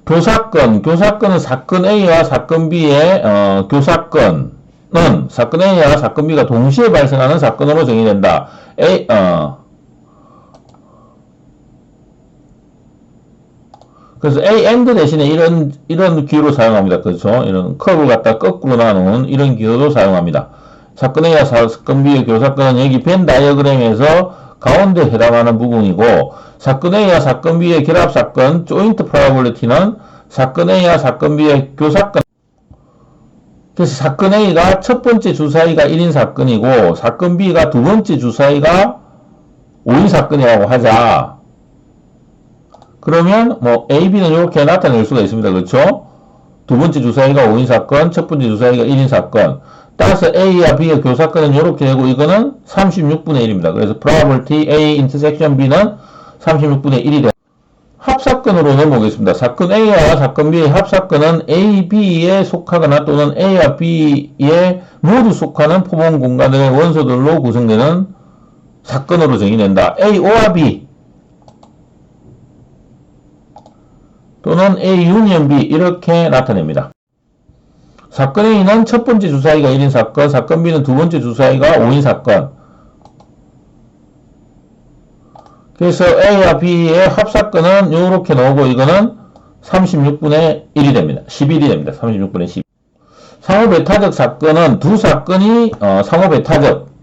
교사건은 사건 A와 사건 B의 교사건은 사건 A와 사건 B가 동시에 발생하는 사건으로 정의된다. 그래서 A and 대신에 이런 기호로 사용합니다. 그렇죠? 이런 커브를 갖다 거꾸로 나눈 이런 기호도 사용합니다. 사건 A와 사건 B의 교사건은 여기 벤 다이어그램에서 가운데 해당하는 부분이고 사건 A와 사건 B의 결합사건 조인트 프로바빌리티는 사건 A와 사건 B의 교사건. 그래서 사건 A가 첫 번째 주사위가 1인 사건이고 사건 B가 두 번째 주사위가 5인 사건이라고 하자. 그러면 뭐 A, B는 이렇게 나타낼 수가 있습니다. 그렇죠? 두 번째 주사위가 5인 사건, 첫 번째 주사위가 1인 사건. 따라서 A와 B의 교사건은 이렇게 되고 이거는 36분의 1입니다. 그래서 probability A intersection B는 36분의 1이 됩니다. 합사건으로 넘어오겠습니다. 사건 A와 사건 B의 합사건은 A, B에 속하거나 또는 A와 B에 모두 속하는 포본 공간의 원소들로 구성되는 사건으로 정의된다. A와 B 또는 A 유니언 B 이렇게 나타냅니다. 사건 A는 첫 번째 주사위가 1인 사건, 사건 B는 두 번째 주사위가 5인 사건. 그래서 A와 B의 합사건은 이렇게 나오고 이거는 36분의 1이 됩니다. 11이 됩니다. 36분의 10. 상호배타적 사건은 두 사건이 상호배타적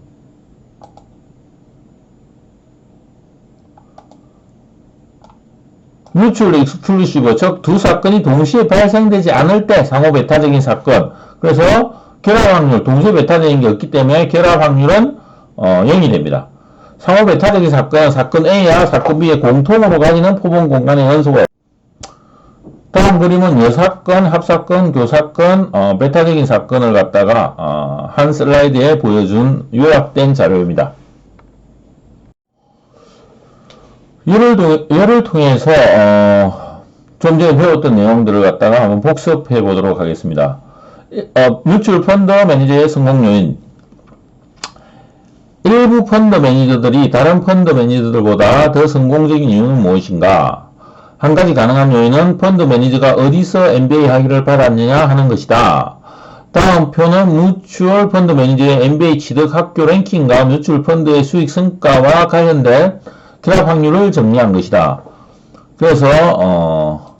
mutually exclusive, 즉 두 사건이 동시에 발생되지 않을 때 상호배타적인 사건. 그래서 결합 확률, 동시에 배타적인 게 없기 때문에 결합 확률은 0이 됩니다. 상호배타적인 사건은 사건 A와 사건 B의 공통으로 가지는 포본 공간의 연소가. 다음 그림은 여사건, 합사건, 교사건, 배타적인 사건을 갖다가 한 슬라이드에 보여준 요약된 자료입니다. 이를 통해서 좀 전에 배웠던 내용들을 갖다가 한번 복습해 보도록 하겠습니다. 뮤추얼 펀드 매니저의 성공 요인. 일부 펀드 매니저들이 다른 펀드 매니저들보다 더 성공적인 이유는 무엇인가? 한 가지 가능한 요인은 펀드 매니저가 어디서 MBA 학위를 받았느냐 하는 것이다. 다음 표는 뮤추얼 펀드 매니저의 MBA 취득 학교 랭킹과 뮤추얼 펀드의 수익 성과와 관련된 결합 확률을 정리한 것이다. 그래서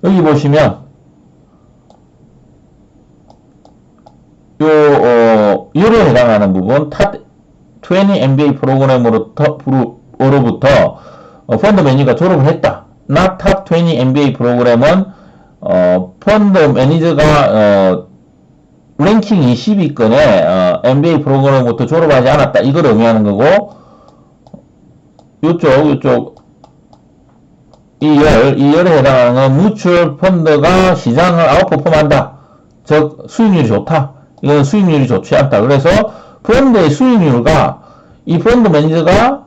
여기 보시면 요에 해당하는 부분 탑20 MBA 프로그램으로부터 펀드 매니저가 졸업을 했다. not 탑20 MBA 프로그램은 펀드 매니저가 랭킹 20위권에 MBA 프로그램부터 졸업하지 않았다. 이걸 의미하는 거고 요쪽 이 열에 해당하는 건 뮤추얼 펀드가 시장을 아웃퍼폼한다. 즉 수익률이 좋다. 이건 수익률이 좋지 않다. 그래서 펀드의 수익률과 이 펀드 매니저가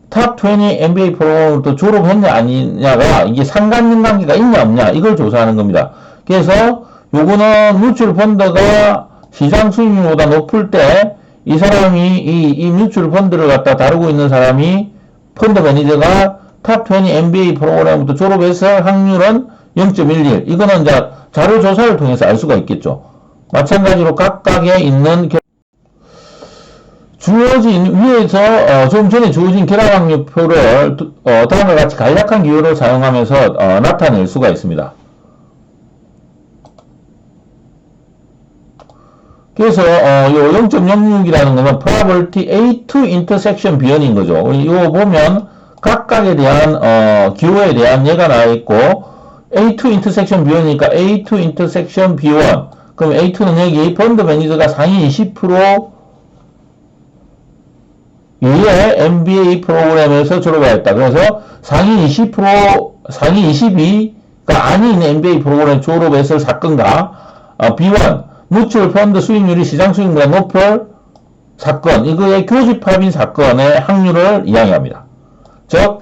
탑20 MBA 프로그램부터 졸업했냐 아니냐가 이게 상관관계가 있냐 없냐 이걸 조사하는 겁니다. 그래서 요거는 뮤추얼 펀드가 시장 수익률보다 높을 때 이 사람이 이 뮤추얼 펀드를 갖다 다루고 있는 사람이 펀드 매니저가 탑20 MBA 프로그램부터 졸업해서 확률은 0.11. 이거는 이제 자료 조사를 통해서 알 수가 있겠죠. 마찬가지로 각각에 있는 주어진 위에서 좀 전에 주어진 결합 확률표를 다음과 같이 간략한 기호를 사용하면서 나타낼 수가 있습니다. 그래서 요 0.06이라는 거는 probability A2 intersection B1인 거죠. 이거 보면 각각에 대한 기호에 대한 예가 나와 있고 A2 intersection B1이니까 A2 intersection B1. 그럼 A2는 여기 펀드 매니저가 상위 20% 이의 MBA 프로그램에서 졸업하였다. 그래서 상위 20%, 상위 22가 아닌 MBA 프로그램 졸업했을 사건과 B1 뮤추얼 펀드 수익률이 시장 수익률보다 높을 사건, 이거의 교집합인 사건의 확률을 이야기합니다. 즉,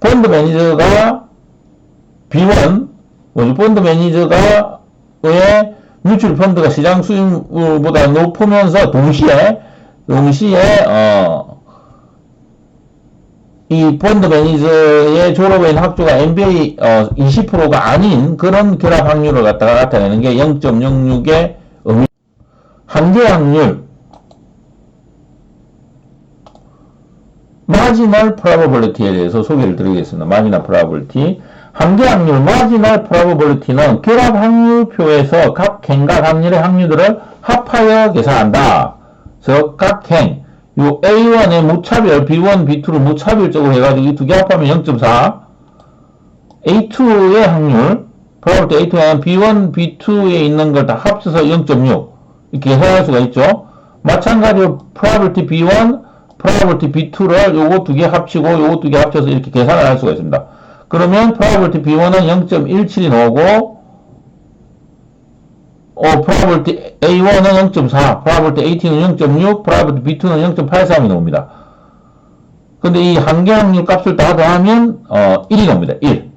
펀드 매니저가 B1, 펀드 매니저가 왜 뮤추얼 펀드가 시장 수익률보다 높으면서 동시에 이 펀드 매니저의 졸업한 학교가 MBA 20%가 아닌 그런 결합 확률을 갖다가 나타내는 게 0.06의 의미. 한계 확률, marginal probability에 대해서 소개를 드리겠습니다. marginal probability. 한계 확률, marginal probability는 결합 확률표에서 각 행각 확률의 확률들을 합하여 계산한다. 즉, 각 행, 요 A1의 무차별, B1, B2를 무차별적으로 해가지고 이 두 개 합하면 0.4. A2의 확률, probability A2는 B1, B2에 있는 걸 다 합쳐서 0.6. 이렇게 계산할 수가 있죠. 마찬가지로 probability B1, probability B2를 요거 두 개 합치고 요거 두 개 합쳐서 이렇게 계산을 할 수가 있습니다. 그러면 probability B1은 0.17이 나오고 probability A1은 0.4, probability AT는 0.6, probability B2는 0.83이 나옵니다. 근데 이 한계 확률 값을 다 더하면 1이 나옵니다. 1.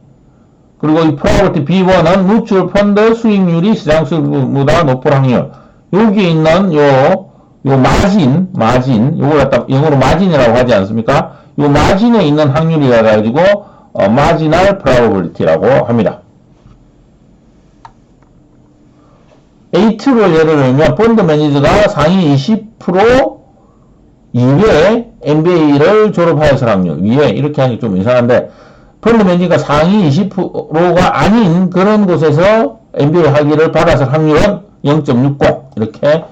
그리고 이 probability B1은 무추얼 펀드 수익률이 시장 수익률보다 높을 확률. 여기에 있는 요 마진, 요걸 갖다 영어로 마진이라고 하지 않습니까? 요 마진에 있는 확률이라 가지고 marginal probability라고 합니다. A2를 예를 들면 펀드 매니저가 상위 20% 이외에 MBA를 졸업하였을 확률. 위에 이렇게 하니 좀 이상한데 펀드 매니저가 상위 20%가 아닌 그런 곳에서 MBA 학위를 받았을 확률은 0.60 이렇게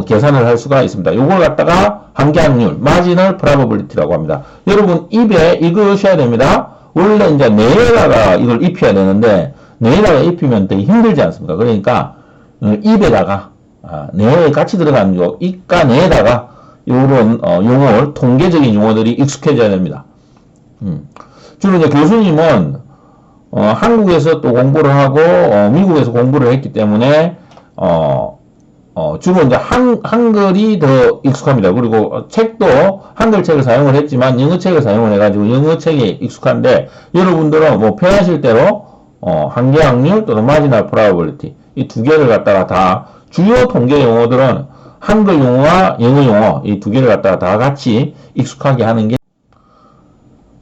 계산을 할 수가 있습니다. 요걸 갖다가 한계 확률, marginal probability라고 합니다. 여러분 입에 읽으셔야 됩니다. 원래 이제 뇌에다가 이걸 입혀야 되는데 뇌에다가 입히면 되게 힘들지 않습니까? 그러니까 입에다가 뇌에 같이 들어가는 요 입과 뇌에다가 요런 용어를 통계적인 용어들이 익숙해져야 됩니다. 주로 이제 교수님은 한국에서 또 공부를 하고 미국에서 공부를 했기 때문에 주로 이제 한글이 더 익숙합니다. 그리고 책도 한글 책을 사용을 했지만 영어 책을 사용을 해가지고 영어 책에 익숙한데 여러분들은 뭐 편하실 대로 한계 확률 또는 marginal probability 이 두 개를 갖다가 다 주요 통계 용어들은 한글 용어와 영어 용어 이 두 개를 갖다가 다 같이 익숙하게 하는 게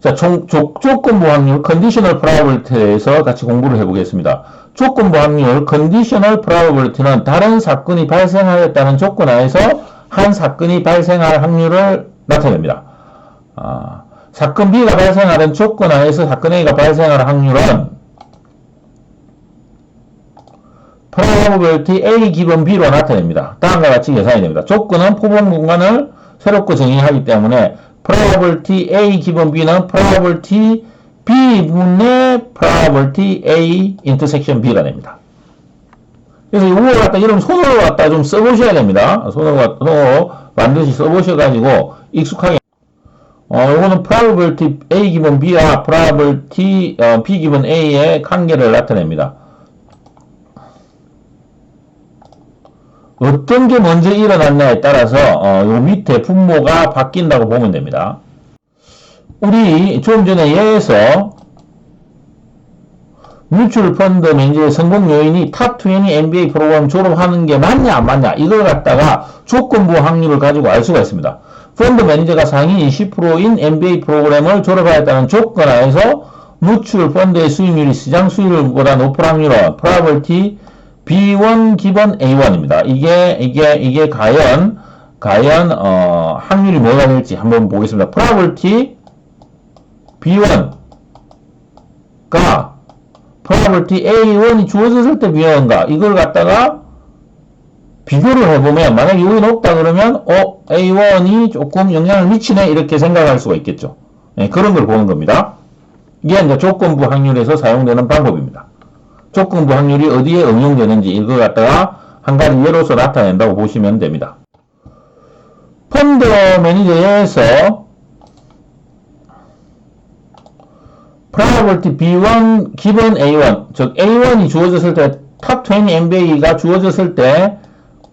자, 조건부 확률 conditional probability에서 같이 공부를 해보겠습니다. 조건부 확률 conditional probability는 다른 사건이 발생하였다는 조건 하에서 한 사건이 발생할 확률을 나타냅니다. 사건 B가 발생하는 조건 하에서 사건 A가 발생할 확률은 probability A 기본 B로 나타냅니다. 다음과 같이 계산이 됩니다. 조건은 포본 공간을 새롭게 정의하기 때문에 probability A 기본 B는 probability B분의 probability A intersection B가 됩니다. 그래서 이걸 갖다 이런 손으로 갖다 좀 써보셔야 됩니다. 손으로 반드시 써보셔가지고 익숙하게 이거는 probability A 기본 B와 probability B 기본 A의 관계를 나타냅니다. 어떤 게 먼저 일어났냐에 따라서 요 밑에 분모가 바뀐다고 보면 됩니다. 우리 좀 전에 예에서 뮤추얼 펀드 매니저의 성공 요인이 탑20 MBA 프로그램 졸업하는 게 맞냐 안 맞냐 이걸 갖다가 조건부 확률을 가지고 알 수가 있습니다. 펀드 매니저가 상위 20%인 MBA 프로그램을 졸업하였다는 조건 하에서 뮤추얼 펀드의 수익률이 시장 수익률보다 높은 확률은 probability B1 기본 A1입니다. 이게 과연 확률이 뭐가 될지 한번 보겠습니다. probability B1가 probability A1이 주어졌을 때 비교한가 이걸 갖다가 비교를 해보면 만약에 여기 높다 그러면 A1이 조금 영향을 미치네 이렇게 생각할 수가 있겠죠. 네, 그런 걸 보는 겁니다. 이게 이제 조건부 확률에서 사용되는 방법입니다. 조건부 확률이 어디에 응용되는지 이걸 갖다가 한 가지 예로서 나타낸다고 보시면 됩니다. 펀드 매니저에서 probability B1 기본 A1 즉 A1이 주어졌을 때 탑20 MBA가 주어졌을 때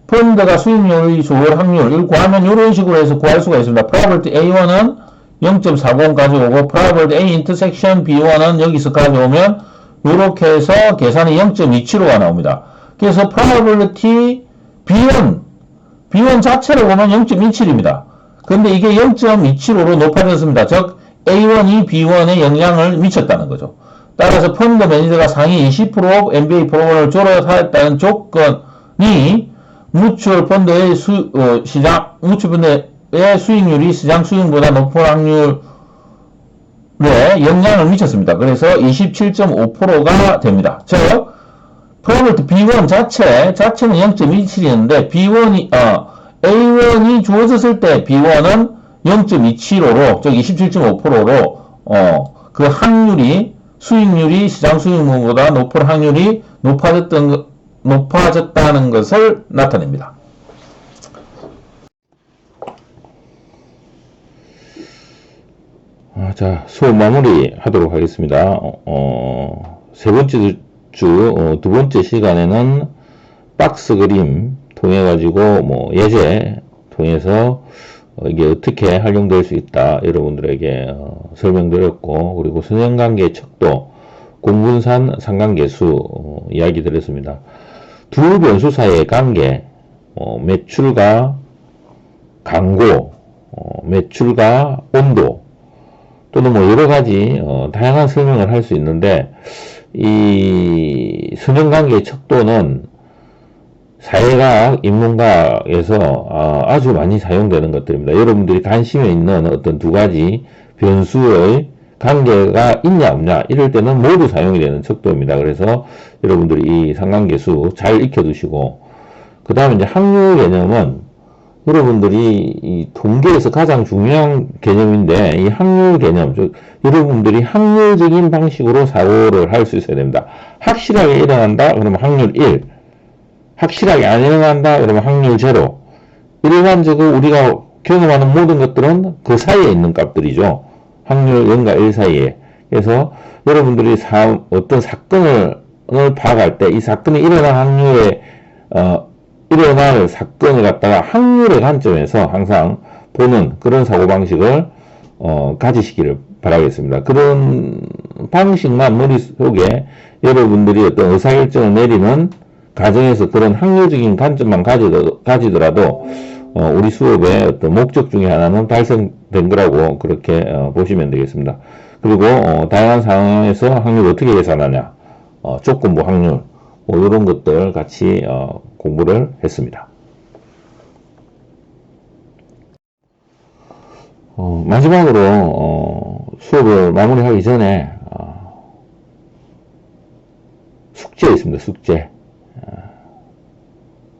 펀드가 수익률이 좋을 확률을 구하면 이런 식으로 해서 구할 수가 있습니다. probability A1은 0.40 가져오고 probability A intersection B1은 여기서 가져오면 이렇게 해서 계산이 0.27호가 나옵니다. 그래서 probability B1 자체를 보면 0.27입니다. 근데 이게 0.27호로 높아졌습니다. 즉 A1이 B1에 영향을 미쳤다는 거죠. 따라서 펀드 매니저가 상위 20% MBA 프로그램을 졸업하였다는 조건이 뮤추얼 펀드의 뮤추얼 펀드의 수익률이 시장 수익보다 높은 확률 영향을 미쳤습니다. 그래서 27.5%가 됩니다. 즉, probability B1 자체는 0.27이었는데, A1이 주어졌을 때 B1은 0.275로, 즉 27.5%로, 그 확률이, 수익률이 시장 수익률보다 높은 확률이 높아졌다는 것을 나타냅니다. 자, 수업 마무리 하도록 하겠습니다. 세 번째 두 번째 시간에는 박스 그림 통해 가지고 예제 통해서 이게 어떻게 활용될 수 있다 여러분들에게 설명드렸고, 그리고 선형관계 척도, 공분산 상관계수 이야기 드렸습니다. 두 변수 사이의 관계, 매출과 광고, 매출과 온도, 또는 여러 가지 다양한 설명을 할 수 있는데, 이 선형관계의 척도는 사회과학, 인문과학에서 아주 많이 사용되는 것들입니다. 여러분들이 관심에 있는 어떤 두 가지 변수의 관계가 있냐 없냐 이럴 때는 모두 사용이 되는 척도입니다. 그래서 여러분들이 이 상관계수 잘 익혀두시고, 그 다음에 이제 확률 개념은 여러분들이 이 통계에서 가장 중요한 개념인데, 이 확률 개념, 즉 여러분들이 확률적인 방식으로 사고를 할 수 있어야 됩니다. 확실하게 일어난다 그러면 확률 1, 확실하게 안 일어난다 그러면 확률 0. 일반적으로 우리가 경험하는 모든 것들은 그 사이에 있는 값들이죠. 확률 0과 1 사이에. 그래서 여러분들이 어떤 사건을 파악할 때 이 사건이 일어날 확률에 일어날 사건을 갖다가 확률의 관점에서 항상 보는 그런 사고방식을 가지시기를 바라겠습니다. 그런 방식만 머릿속에 여러분들이 어떤 의사결정을 내리는 가정에서 그런 확률적인 관점만 가지더라도 우리 수업의 어떤 목적 중에 하나는 달성된 거라고 그렇게 보시면 되겠습니다. 그리고 다양한 상황에서 확률을 어떻게 계산하냐, 조건부 확률, 이런 것들 같이 공부를 했습니다. 마지막으로 수업을 마무리하기 전에 숙제 있습니다. 숙제.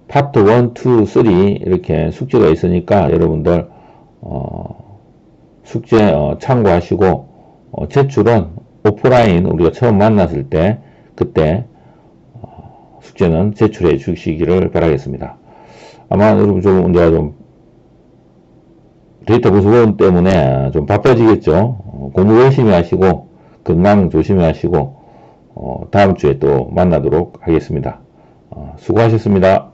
파트 1, 2, 3 이렇게 숙제가 있으니까 여러분들 숙제 참고하시고, 제출은 오프라인 우리가 처음 만났을 때 그때 숙제는 제출해 주시기를 바라겠습니다. 아마 여러분 좀 데이터 분석원 때문에 좀 바빠지겠죠. 공부 열심히 하시고 건강 조심히 하시고 다음 주에 또 만나도록 하겠습니다. 수고하셨습니다.